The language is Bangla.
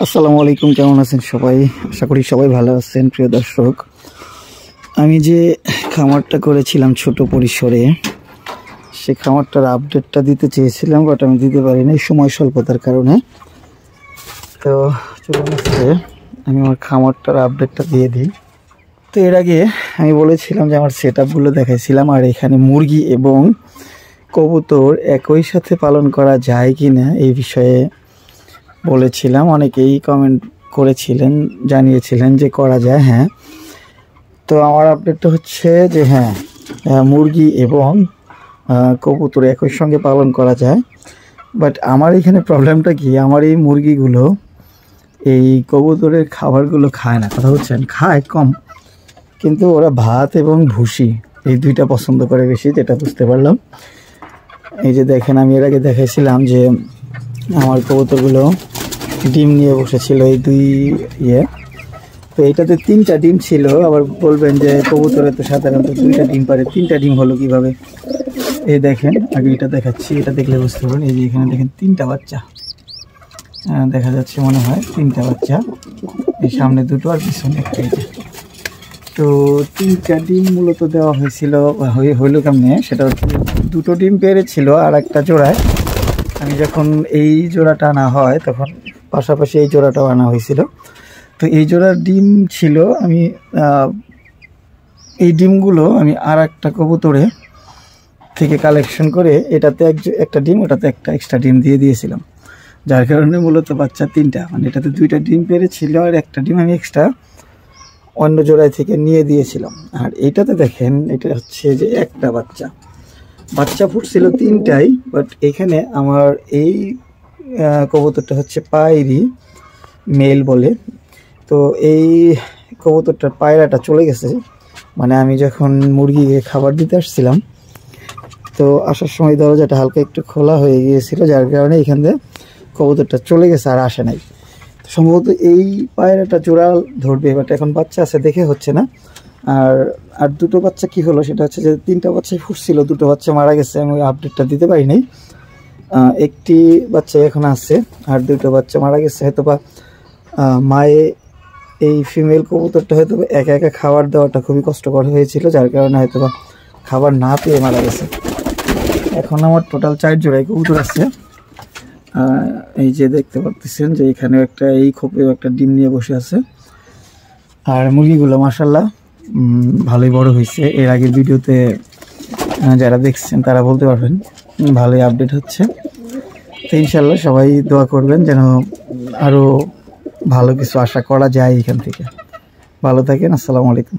আসসালামু আলাইকুম, কেমন আছেন সবাই? আশা করি সবাই ভালো আছেন। প্রিয় দর্শক, আমি যে খামারটা করেছিলাম ছোট পরিসরে, সে খামারটার আপডেটটা দিতে চেয়েছিলাম, বাট আমি দিতে পারিনি সময় স্বল্পতার কারণে। তো চলুন আজকে আমি আমার খামারটার আপডেটটা দিয়ে দিই। তো এর আগে আমি বলেছিলাম যে আমার সেট আপগুলো দেখাইছিলাম, আর এখানে মুরগি এবং কবুতর একই সাথে পালন করা যায় কি না এই বিষয়ে বলেছিলাম। অনেকেই কমেন্ট করেছিলেন, জানিয়েছিলেন যে করা যায়। হ্যাঁ, তো আমার আপডেটটা হচ্ছে যে হ্যাঁ, মুরগি এবং কবুতর একই সঙ্গে পালন করা যায়। বাট আমার এখানে প্রবলেমটা কি, আমার এই মুরগিগুলো এই কবুতরের খাবারগুলো খায় না। কথা হচ্ছে খায় কম, কিন্তু ওরা ভাত এবং ভুসি এই দুইটা পছন্দ করে বেশি, যেটা বুঝতে পারলাম। এই যে দেখেন, আমি এর আগে দেখাইছিলাম যে আমার কবুতরগুলো ডিম নিয়ে বসেছিল এই দুই তো এইটাতে 3টা ডিম ছিল। আবার বলবেন যে কবুতরে তো সাধারণত 2টা ডিম পারে, 3টা ডিম হলো কিভাবে? এই দেখেন, আগে এটা দেখাচ্ছি, এটা দেখলে বুঝতে পারবেন। এই যে এখানে দেখেন 3টা বাচ্চা দেখা যাচ্ছে, মনে হয় 3টা বাচ্চা, এই সামনে 2টো আর পিছনে একটা। তো 3টা ডিম মূলত দেওয়া হয়েছিল, হইলো কেমনে সেটা হচ্ছে 2টো ডিম পেরেছিল আর একটা জোড়ায়। আমি যখন এই জোড়াটা আনা হয় তখন পাশাপাশি এই জোড়াটাও আনা হয়েছিল। তো এই জোড়ার ডিম ছিল, আমি এই ডিমগুলো আমি আর একটা কবুতরে থেকে কালেকশন করে এটাতে একটা ডিম, ওটাতে একটা এক্সট্রা ডিম দিয়ে দিয়েছিলাম, যার কারণে মূলত বাচ্চা 3টা, মানে এটাতে 2টা ডিম পেরেছিল আর একটা ডিম আমি এক্সট্রা অন্য জোড়ায় থেকে নিয়ে দিয়েছিলাম। আর এটাতে দেখেন, এটা হচ্ছে যে একটা বাচ্চা ফুটছিল 3টাই, বাট এখানে আমার এই কবুতরটা হচ্ছে পায়রি মেল বলে। তো এই কবুতরটার পায়রাটা চলে গেছে, মানে আমি যখন মুরগিকে খাবার দিতে আসছিলাম তো আসার সময় দরজাটা হালকা একটু খোলা হয়ে গিয়েছিল, যার কারণে এখান থেকে কবুতরটা চলে গেছে আর আসে নাই। সম্ভবত এই পায়রাটা জোড়া ধরবে, বাট এখন বাচ্চা আছে দেখে হচ্ছে না। আর 2টো বাচ্চা কি হলো সেটা হচ্ছে যে 3টা বাচ্চাই ফুটছিল, 2টো বাচ্চা মারা গেছে, আমি আপডেটটা দিতে পারি নাই। একটি বাচ্চা এখন আছে আর 2টো বাচ্চা মারা গেছে। হয়তো বা মায়ে এই ফিমেল কবুতরটা হয়তো একা একা খাবার দেওয়াটা খুবই কষ্টকর হয়েছিল, যার কারণে হয়তো বা খাবার না পেয়ে মারা গেছে। এখন আমার টোটাল 4 জোড়ায় কবুতর আছে। এই যে দেখতে পাচ্ছেন যে এখানে একটা, এই খোপেও একটা ডিম নিয়ে বসে আছে। আর মুরগিগুলো মাশাআল্লাহ ভালোই বড় হয়েছে। এর আগের ভিডিওতে যারা দেখছেন তারা বলতে পারবেন ভালোই আপডেট হচ্ছে। তো ইনশাল্লাহ সবাই দোয়া করবেন যেন আরও ভালো কিছু আশা করা যায় এখান থেকে। ভালো থাকেন, আসসালামু আলাইকুম।